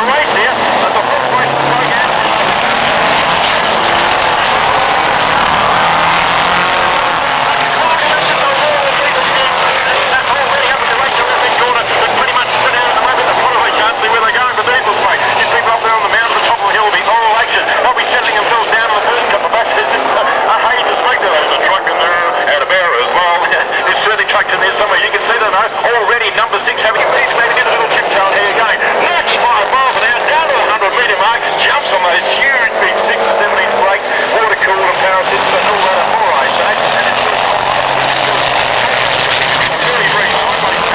race here. That's the fourth race of the program. Where they're going for diesel plate. These people up there on the mountain at the top of the hill will be oral action. They'll be settling themselves down in the first couple of bucks. It's just a haze of smoke there. There's a truck in there out of Barra as well. There's certainly trucks in there somewhere. You can see that already. Number 6 having a please maybe get a little chip tail here again. 95 miles an hour down to the 100 metre mark. Jumps on those huge big 6 and 70s brakes. Water cooled and power system and all that and more, I say. And it's very, very sideways.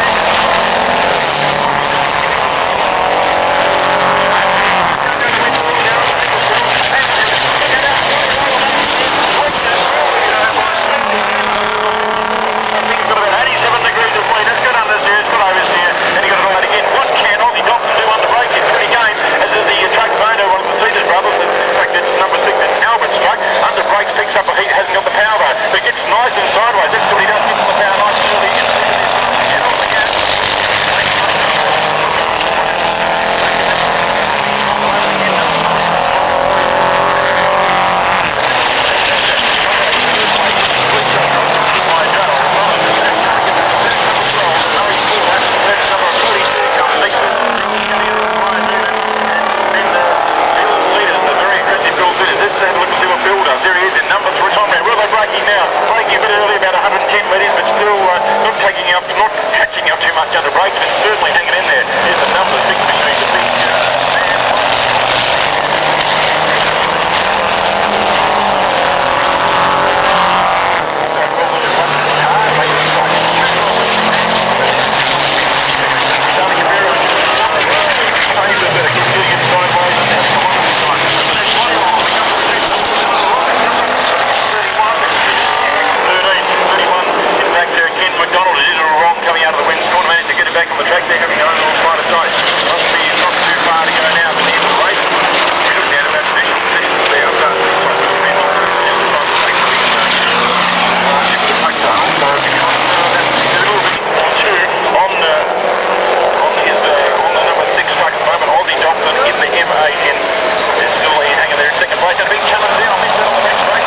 Picks up a heat, hasn't got the power though. But gets nice and sideways. That's what he does. Gets the power nice and early. Get on the gas. There he is in number 3. Tom, where are they braking now? Braking a bit early, about 110 metres, but still not catching up too much under brakes, but certainly hanging in there. Here's the number 6 machine, the big back on the track there, having their own little side of sight. Must be not too far to go now at the end of the race. We're looking at about position there. I've done this one. On the number 6 truck at the moment, Aussie Dobson in the M18 is still hanging there in second place. And a big challenge there. I missed that on the next race.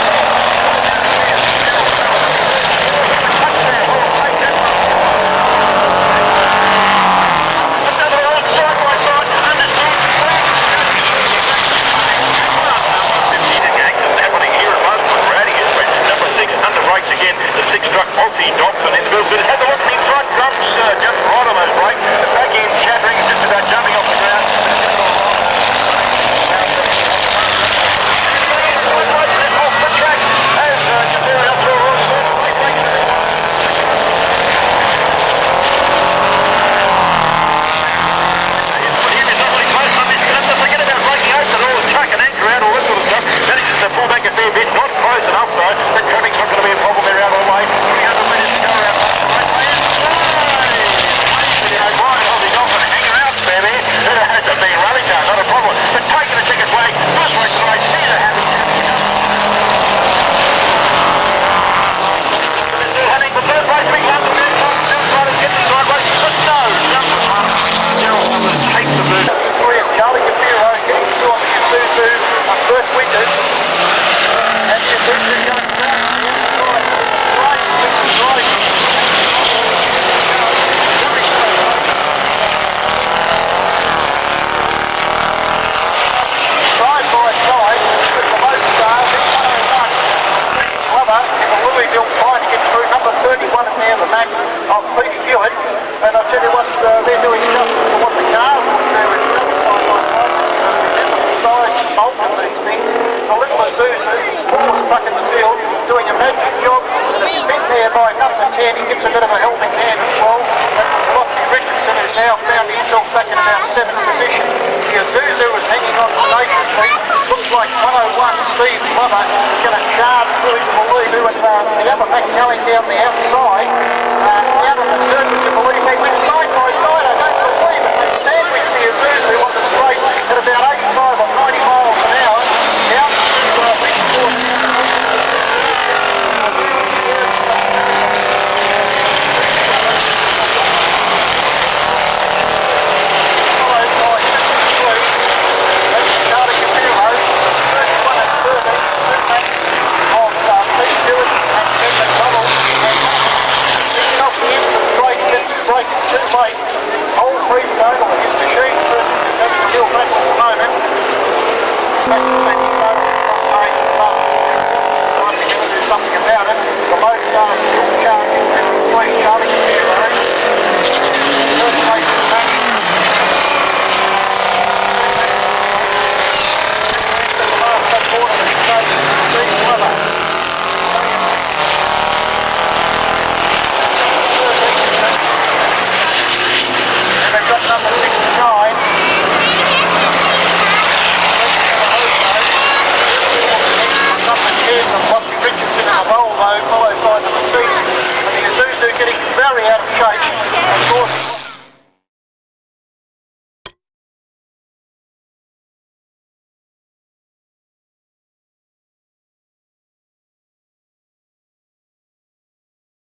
Again, the 6 truck Aussie Dobson in the Bill Suiters has a look inside, jumps right on those brakes. The back end shattering, just about jumping off the ground. Off the track as forget about breaking open all the truck and anchor out, all that sort of stuff. Manages to pull back a fair bit, not close enough though. The traffic's not going to be a problem there out all the way. 300 metres to go around the right way. O'Brien, Aussie Dobson, hanging out there. It's a big rally car, not a problem. But taking the checkered flag, first race of the race, he's a happy having the third race, big lap of the riders getting sideways, but no, Gerald Summers takes the move. Charlie Capiro getting to on the Isuzu first wickers. And the Isuzu going down. Side by side with the Lone Star, Glover in the Louisville trying to get through number 31 in there, the Mac of Pete Hewitt. And I'll tell you what, they're doing justice to what the cars will do is another side by side. Size and bulk of these things. The little Isuzu, smallest truck in the field, doing a magic job. And it's spent there by number 10. He gets a bit of a helping hand as well. And Lofty Richardson has now found himself back in about 7th position. The Isuzu is hanging on the station seat. Looks like 101 Steve Glover is going to charge through to the lead. And the other back going down the outside. Out of the dirt, would you believe they went side by side? I don't believe it. They sandwiched the Isuzu on the straight at about 85 or 90 miles an hour. Out to weight.